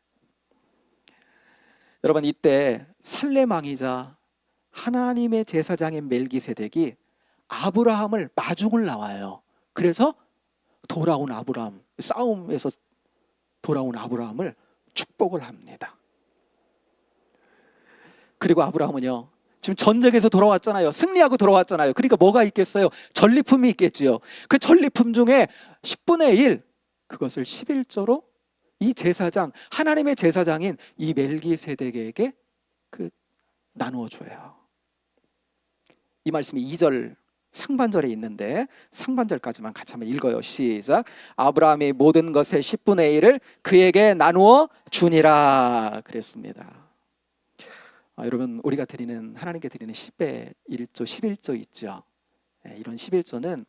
여러분 이때 살렘 왕이자 하나님의 제사장인 멜기세덱이 아브라함을 마중을 나와요. 그래서 돌아온 아브라함, 싸움에서 돌아온 아브라함을 축복을 합니다. 그리고 아브라함은요 지금 전쟁에서 돌아왔잖아요. 승리하고 돌아왔잖아요. 그러니까 뭐가 있겠어요? 전리품이 있겠지요. 그 전리품 중에 10분의 1 그것을 11조로 이 제사장, 하나님의 제사장인 이 멜기세덱에게 나누어 줘요. 이 말씀이 2절 상반절에 있는데 상반절까지만 같이 한번 읽어요. 시작. 아브라함이 모든 것의 10분의 1을 그에게 나누어 주니라 그랬습니다. 여러분 우리가 드리는 하나님께 드리는 10의 1조 11조 있죠. 이런 11조는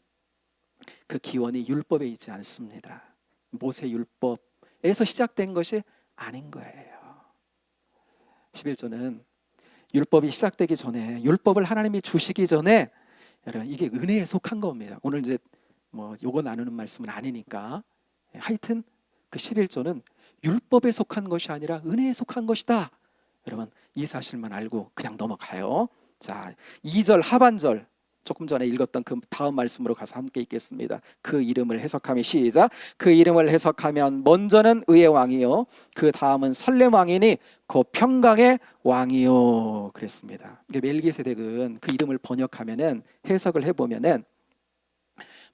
그 기원이 율법에 있지 않습니다. 모세 율법에서 시작된 것이 아닌 거예요. 11조는 율법이 시작되기 전에 율법을 하나님이 주시기 전에 여러분 이게 은혜에 속한 겁니다. 오늘 이제 뭐 요거 나누는 말씀은 아니니까 하여튼 그 11조는 율법에 속한 것이 아니라 은혜에 속한 것이다. 여러분 이 사실만 알고 그냥 넘어가요. 자 2절 하반절 조금 전에 읽었던 그 다음 말씀으로 가서 함께 읽겠습니다. 그 이름을 해석하면 시작. 그 이름을 해석하면 먼저는 의의 왕이요 그 다음은 살렘 왕이니 그 평강의 왕이요 그랬습니다. 멜기세덱은 그 이름을 번역하면은 해석을 해보면은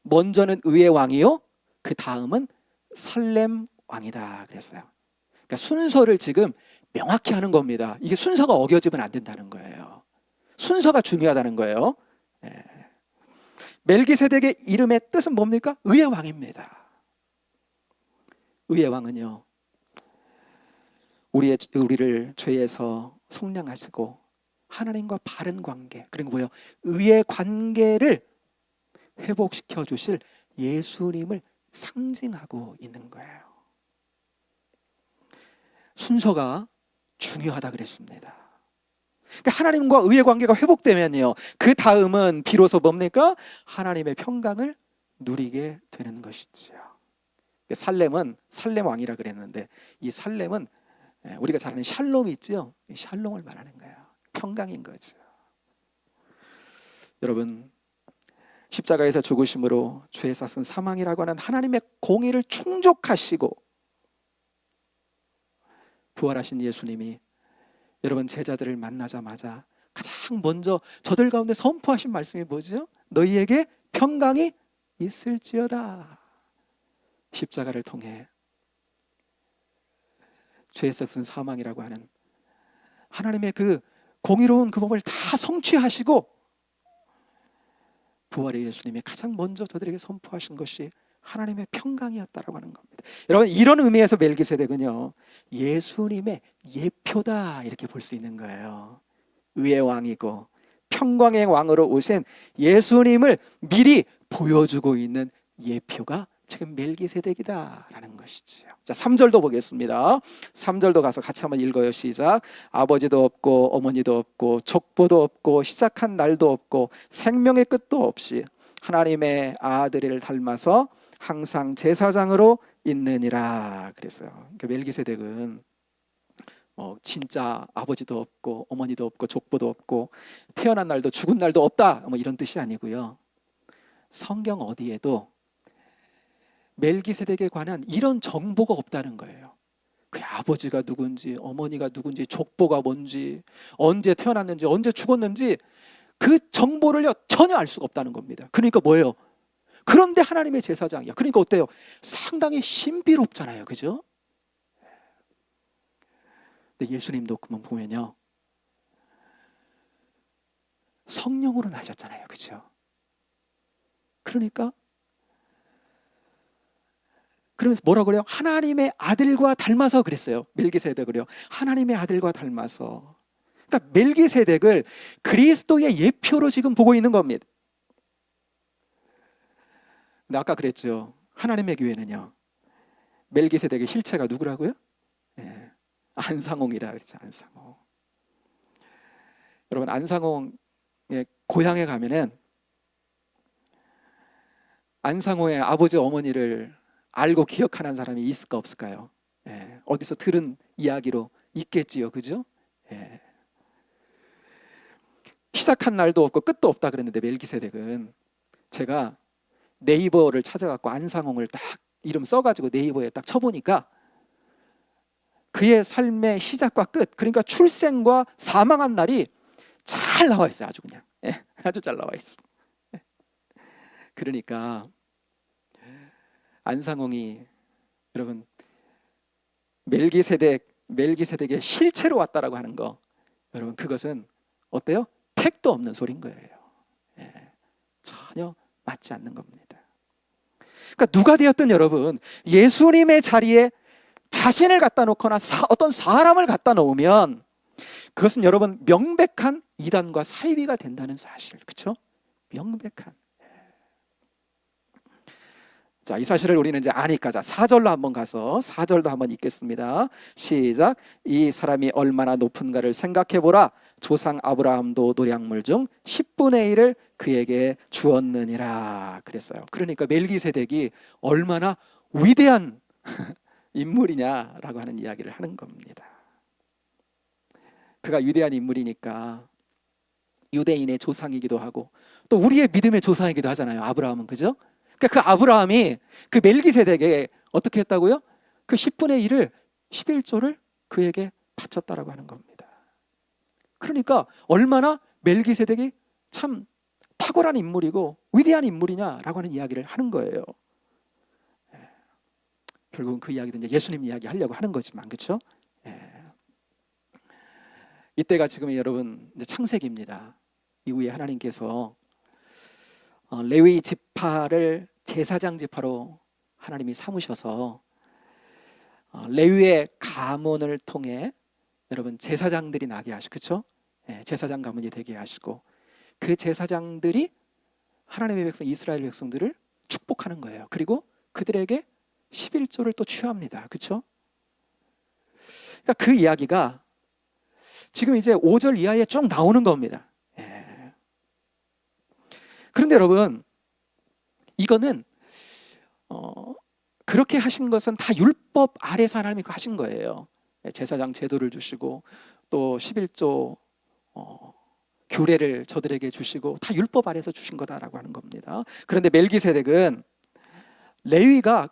먼저는 의의 왕이요 그 다음은 살렘 왕이다 그랬어요. 그러니까 순서를 지금 명확히 하는 겁니다. 이게 순서가 어겨지면 안 된다는 거예요. 순서가 중요하다는 거예요. 예. 멜기세덱의 이름의 뜻은 뭡니까? 의의 왕입니다. 의의 왕은요, 우리를 죄에서 속량하시고 하나님과 바른 관계, 그리고 뭐요? 의의 관계를 회복시켜 주실 예수님을 상징하고 있는 거예요. 순서가 중요하다 그랬습니다. 그러니까 하나님과 의의 관계가 회복되면요, 그 다음은 비로소 뭡니까? 하나님의 평강을 누리게 되는 것이지요. 살렘은 살렘 왕이라 그랬는데, 이 살렘은 우리가 잘 아는 샬롬이 있죠. 샬롬을 말하는 거예요. 평강인 거죠. 여러분, 십자가에서 죽으심으로 죄의 삭은 사망이라고 하는 하나님의 공의를 충족하시고 부활하신 예수님이 여러분 제자들을 만나자마자 가장 먼저 저들 가운데 선포하신 말씀이 뭐죠? 너희에게 평강이 있을지어다. 십자가를 통해 죄의 삭은 사망이라고 하는 하나님의 그 공의로운 그 법을 다 성취하시고 부활의 예수님이 가장 먼저 저들에게 선포하신 것이 하나님의 평강이었다라고 하는 겁니다. 여러분, 이런 의미에서 멜기세덱은요, 예수님의 예표다 이렇게 볼 수 있는 거예요. 의의 왕이고 평강의 왕으로 오신 예수님을 미리 보여주고 있는 예표가 지금 멜기세덱이다라는 것이지요. 자, 3절도 보겠습니다. 3절도 가서 같이 한번 읽어요. 시작. 아버지도 없고 어머니도 없고 족보도 없고 시작한 날도 없고 생명의 끝도 없이 하나님의 아들을 닮아서 항상 제사장으로 있느니라 그랬어요. 그러니까 멜기세덱은 진짜 아버지도 없고 어머니도 없고 족보도 없고 태어난 날도 죽은 날도 없다, 이런 뜻이 아니고요. 성경 어디에도 멜기세덱에 관한 이런 정보가 없다는 거예요. 그 아버지가 누군지, 어머니가 누군지, 족보가 뭔지, 언제 태어났는지, 언제 죽었는지 그 정보를요 전혀 알 수가 없다는 겁니다. 그러니까 뭐예요? 그런데 하나님의 제사장이야. 그러니까 어때요? 상당히 신비롭잖아요, 그죠? 근데 예수님도 그만 보면요, 성령으로 나셨잖아요, 그죠? 그러니까 그러면서 뭐라 그래요? 하나님의 아들과 닮아서 그랬어요. 멜기세덱을요, 하나님의 아들과 닮아서. 그러니까 멜기세덱을 그리스도의 예표로 지금 보고 있는 겁니다. 근데 아까 그랬죠. 하나님의 교회는요, 멜기세덱의 실체가 누구라고요? 네, 안상홍이라 그랬죠. 안상홍. 여러분, 안상홍의 고향에 가면은 안상홍의 아버지 어머니를 알고 기억하는 사람이 있을까 없을까요? 예, 어디서 들은 이야기로 있겠지요, 그죠? 예. 시작한 날도 없고 끝도 없다 그랬는데 멜기세덱은, 제가 네이버를 찾아갖고 안상홍을 딱 이름 써가지고 네이버에 딱 쳐보니까 그의 삶의 시작과 끝, 그러니까 출생과 사망한 날이 잘 나와 있어요. 아주 그냥 아주 잘 나와 있어. 그러니까 안상홍이 여러분 멜기세덱의 실체로 왔다라고 하는 거, 여러분 그것은 어때요? 택도 없는 소린 거예요. 전혀 맞지 않는 겁니다. 그러니까 누가 되었든 여러분, 예수님의 자리에 자신을 갖다 놓거나 어떤 사람을 갖다 놓으면 그것은 여러분 명백한 이단과 사이비가 된다는 사실, 그렇죠? 명백한. 자, 이 사실을 우리는 이제 아니까, 자, 4절로 한번 가서 4절도 한번 읽겠습니다. 시작. 이 사람이 얼마나 높은가를 생각해 보라. 조상 아브라함도 노량물 중 10분의 1을 그에게 주었느니라 그랬어요. 그러니까 멜기세덱이 얼마나 위대한 인물이냐라고 하는 이야기를 하는 겁니다. 그가 위대한 인물이니까 유대인의 조상이기도 하고 또 우리의 믿음의 조상이기도 하잖아요, 아브라함은, 그죠? 그러니까 그 아브라함이 그 멜기세덱에게 어떻게 했다고요? 그 10분의 1을 11조를 그에게 바쳤다라고 하는 겁니다. 그러니까 얼마나 멜기세덱이 참 탁월한 인물이고 위대한 인물이냐라고 하는 이야기를 하는 거예요. 결국은 그 이야기도 이제 예수님 이야기 하려고 하는 거지만, 그렇죠? 이때가 지금 여러분 이제 창세기입니다. 이후에 하나님께서 레위 지파를 제사장 지파로 하나님이 삼으셔서 레위의 가문을 통해 여러분 제사장들이 나게 하시고, 그렇죠? 제사장 가문이 되게 하시고, 그 제사장들이 하나님의 백성 이스라엘 백성들을 축복하는 거예요. 그리고 그들에게 11조를 또 취합니다. 그렇죠? 그러니까 그 이야기가 지금 이제 5절 이하에 쭉 나오는 겁니다. 그런데 여러분, 이거는 그렇게 하신 것은 다 율법 아래서 하나님이 하신 거예요. 제사장 제도를 주시고 또 11조 규례를 저들에게 주시고 다 율법 아래서 주신 거다라고 하는 겁니다. 그런데 멜기세덱은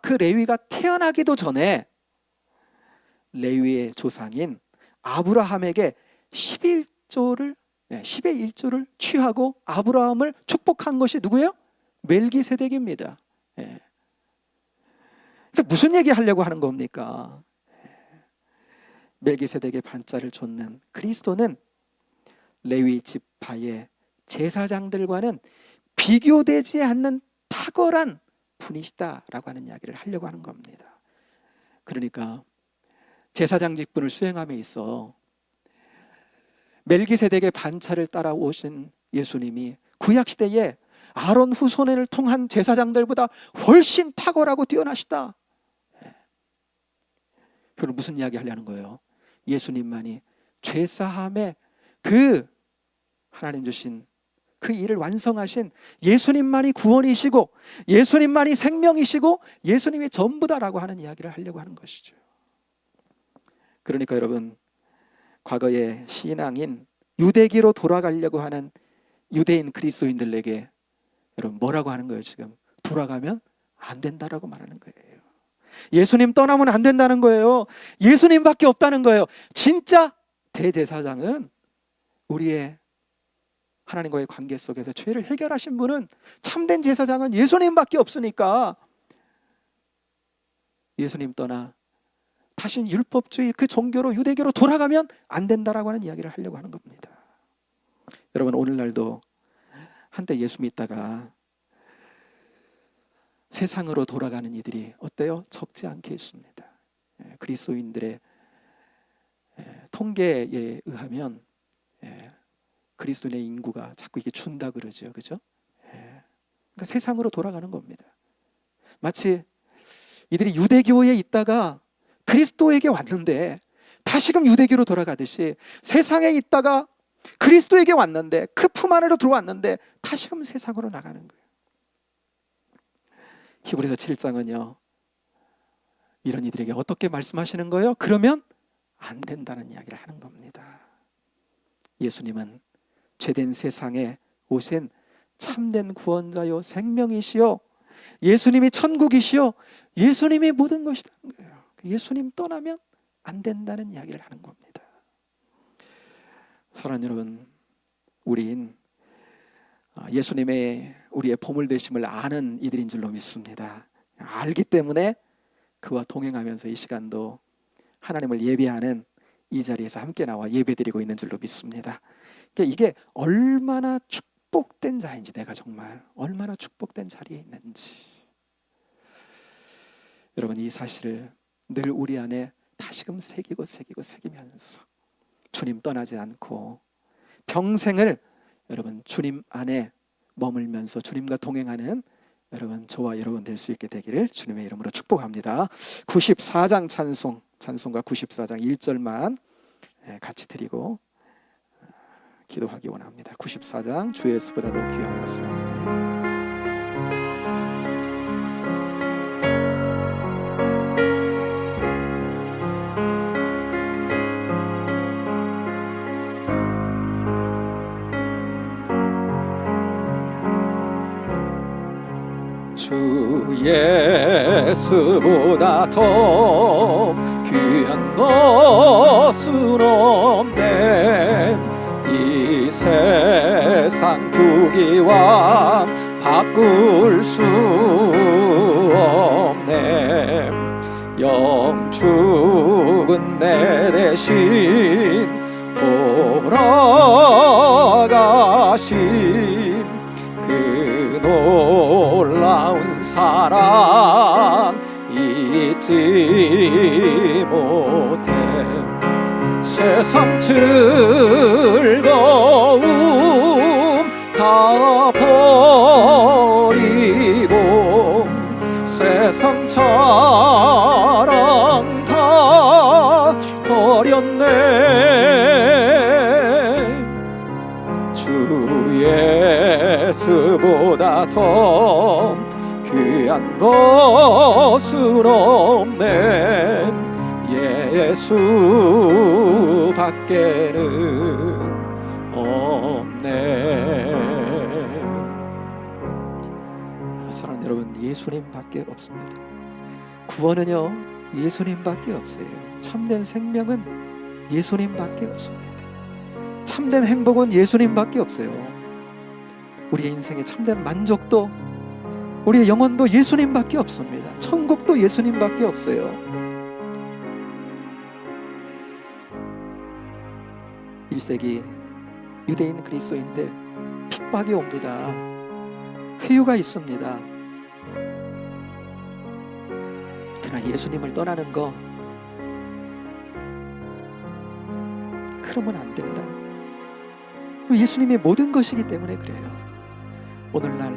그 레위가 태어나기도 전에 레위의 조상인 아브라함에게 11조를 10의 1조를 취하고 아브라함을 축복한 것이 누구예요? 멜기세덱입니다. 그러니까 무슨 얘기 하려고 하는 겁니까? 멜기세덱의 반차를 좇는 그리스도는 레위 지파의 제사장들과는 비교되지 않는 탁월한 분이시다라고 하는 이야기를 하려고 하는 겁니다. 그러니까 제사장 직분을 수행함에 있어 멜기세덱의 반차를 따라오신 예수님이 구약시대에 아론 후손을 통한 제사장들보다 훨씬 탁월하고 뛰어나시다. 그럼 무슨 이야기 하려는 거예요? 예수님만이 죄사함의 그 하나님 주신 그 일을 완성하신 예수님만이 구원이시고 예수님만이 생명이시고 예수님이 전부다라고 하는 이야기를 하려고 하는 것이죠. 그러니까 여러분, 과거의 신앙인 유대기로 돌아가려고 하는 유대인 그리스도인들에게 여러분 뭐라고 하는 거예요? 지금 돌아가면 안 된다라고 말하는 거예요. 예수님 떠나면 안 된다는 거예요. 예수님밖에 없다는 거예요. 진짜 대제사장은 우리의 하나님과의 관계 속에서 죄를 해결하신 분은, 참된 제사장은 예수님밖에 없으니까 예수님 떠나 다시 율법주의 그 종교로 유대교로 돌아가면 안 된다라고 하는 이야기를 하려고 하는 겁니다. 여러분, 오늘날도 한때 예수 믿다가 세상으로 돌아가는 이들이 어때요? 적지 않게 있습니다. 그리스도인들의 통계에 의하면 그리스도인의 인구가 자꾸 이게 준다 그러죠, 그죠? 그러니까 세상으로 돌아가는 겁니다. 마치 이들이 유대교에 있다가 그리스도에게 왔는데 다시금 유대교로 돌아가듯이 세상에 있다가 그리스도에게 왔는데 그 품 안으로 들어왔는데 다시금 세상으로 나가는 거예요. 히브리서 7장은요 이런 이들에게 어떻게 말씀하시는 거예요? 그러면 안 된다는 이야기를 하는 겁니다. 예수님은 죄된 세상에 오신 참된 구원자요 생명이시요 예수님이 천국이시요 예수님이 모든 것이라는 거예요. 예수님 떠나면 안 된다는 이야기를 하는 겁니다. 사랑하는 여러분, 우린 예수님의 우리의 보물 되심을 아는 이들인 줄로 믿습니다. 알기 때문에 그와 동행하면서 이 시간도 하나님을 예배하는 이 자리에서 함께 나와 예배드리고 있는 줄로 믿습니다. 이게 얼마나 축복된 자인지, 내가 정말 얼마나 축복된 자리에 있는지, 여러분 이 사실을 늘 우리 안에 다시금 새기면서 주님 떠나지 않고 평생을 여러분 주님 안에 머물면서 주님과 동행하는 여러분 저와 여러분 될 수 있게 되기를 주님의 이름으로 축복합니다. 94장 찬송가 94장 1절만 같이 드리고 기도하기 원합니다. 94장 주 예수보다도 귀한 것을 합니다. 주 예수보다 더 귀한 것은 없네. 이 세상 부귀와 바꿀 수 없네. 영축은 내 대신 돌아가신 그 놀라운 사랑 잊지 못해 세상 즐거움 다 버리고 세상 자랑 다 버렸네 주 예수보다 더 귀한 것은 없네 예수밖에는 없네. 사랑하는 여러분, 예수님밖에 없습니다. 구원은요 예수님밖에 없어요. 참된 생명은 예수님밖에 없습니다. 참된 행복은 예수님밖에 없어요. 우리의 인생의 참된 만족도 우리의 영혼도 예수님밖에 없습니다. 천국도 예수님밖에 없어요. 1세기 유대인 그리스도인들 핍박이 옵니다. 회유가 있습니다. 그러나 예수님을 떠나는 거 그러면 안 된다. 예수님의 모든 것이기 때문에 그래요. 오늘날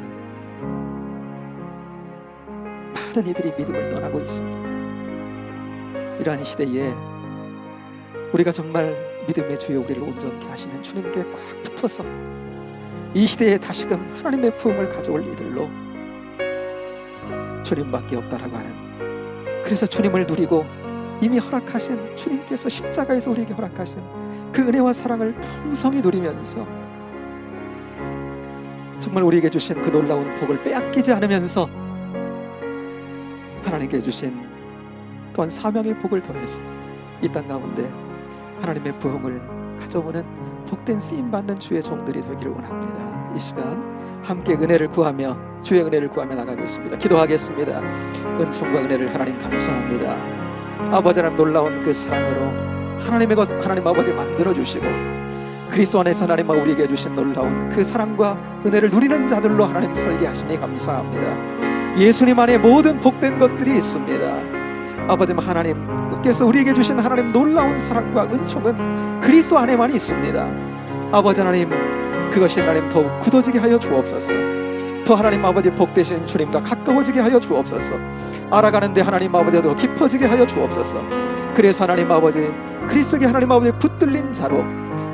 많은 이들이 믿음을 떠나고 있습니다. 이러한 시대에 우리가 정말 믿음의 주여 우리를 온전케 하시는 주님께 꽉 붙어서 이 시대에 다시금 하나님의 부흥을 가져올 이들로 주님밖에 없다라고 하는, 그래서 주님을 누리고 이미 허락하신 주님께서 십자가에서 우리에게 허락하신 그 은혜와 사랑을 풍성히 누리면서 정말 우리에게 주신 그 놀라운 복을 빼앗기지 않으면서 하나님께 주신 또한 사명의 복을 더해서 이 땅 가운데 하나님의 부흥을 가져오는 복된 쓰임받는 주의 종들이 되기를 원합니다. 이 시간 함께 은혜를 구하며 주의 은혜를 구하며 나가겠습니다. 기도하겠습니다. 은총과 은혜를 하나님 감사합니다. 아버지 하나님 놀라운 그 사랑으로 하나님 아버지 만들어주시고 그리스도 안에서 하나님 우리에게 주신 놀라운 그 사랑과 은혜를 누리는 자들로 하나님 살게 하시니 감사합니다. 예수님 안에 모든 복된 것들이 있습니다. 아버지 하나님께서 우리에게 주신 하나님 놀라운 사랑과 은총은 그리스도 안에만 있습니다. 아버지 하나님 그것이 하나님 더욱 굳어지게 하여 주옵소서. 더 하나님 아버지 복되신 주님과 가까워지게 하여 주옵소서. 알아가는데 하나님 아버지 더 깊어지게 하여 주옵소서. 그래서 하나님 아버지 그리스도에게 하나님 아버지 붙들린 자로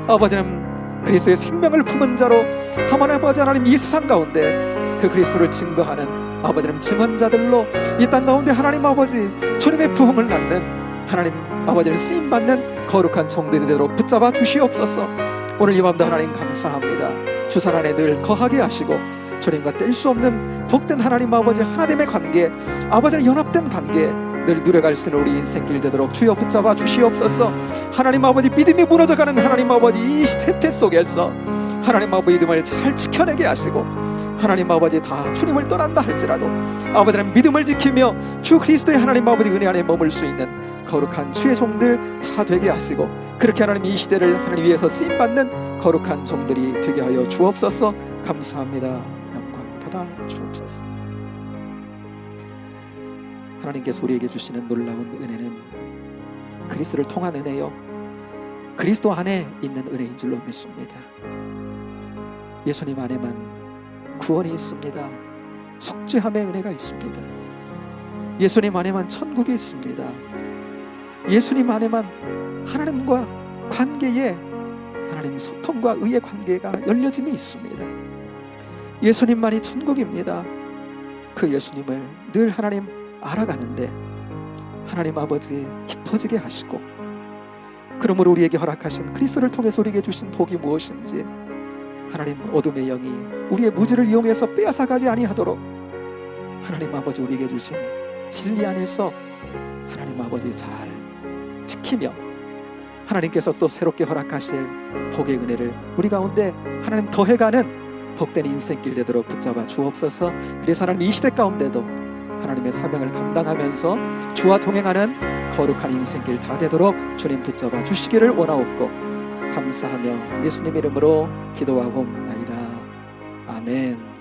아버지는 그리스도의 생명을 품은 자로 하나님 아버지 하나님 이 세상 가운데 그 그리스도를 증거하는 아버지는 증언자들로 이 땅 가운데 하나님 아버지 주님의 부흥을 낳는 하나님 아버지를 쓰임받는 거룩한 종들이 되도록 붙잡아 주시옵소서. 오늘 이 밤도 하나님 감사합니다. 주사 안에 늘 거하게 하시고 주님과 뗄 수 없는 복된 하나님 아버지 하나님의 관계, 아버지는 연합된 관계 늘 누려갈 수 있는 우리 인생길 되도록 주여 붙잡아 주시옵소서. 하나님 아버지 믿음이 무너져가는 하나님 아버지 이 세태 속에서 하나님 아버지 믿음을 잘 지켜내게 하시고 하나님 아버지 다 주님을 떠난다 할지라도 아버지는 믿음을 지키며 주 그리스도의 하나님 아버지 은혜 안에 머물 수 있는 거룩한 주의 종들 다 되게 하시고 그렇게 하나님 이 시대를 하나님 위해서 쓰임받는 거룩한 종들이 되게 하여 주옵소서. 감사합니다. 영광 받아 주옵소서. 하나님께서 우리에게 주시는 놀라운 은혜는 그리스도를 통한 은혜요 그리스도 안에 있는 은혜인 줄로 믿습니다. 예수님 안에만 구원이 있습니다. 속죄함의 은혜가 있습니다. 예수님 안에만 천국이 있습니다. 예수님 안에만 하나님과 관계에 하나님 소통과 의의 관계가 열려짐이 있습니다. 예수님만이 천국입니다. 그 예수님을 늘 하나님 알아가는데 하나님 아버지 깊어지게 하시고 그러므로 우리에게 허락하신 그리스도를 통해서 우리에게 주신 복이 무엇인지 하나님 어둠의 영이 우리의 무지를 이용해서 빼앗아가지 아니하도록 하나님 아버지 우리에게 주신 진리 안에서 하나님 아버지 잘 지키며 하나님께서 또 새롭게 허락하실 복의 은혜를 우리 가운데 하나님 더해가는 복된 인생길 되도록 붙잡아 주옵소서. 그래서 하나님 이 시대 가운데도 하나님의 사명을 감당하면서 주와 동행하는 거룩한 인생길 다 되도록 주님 붙잡아 주시기를 원하옵고 감사하며 예수님 이름으로 기도하옵나이다. 아멘.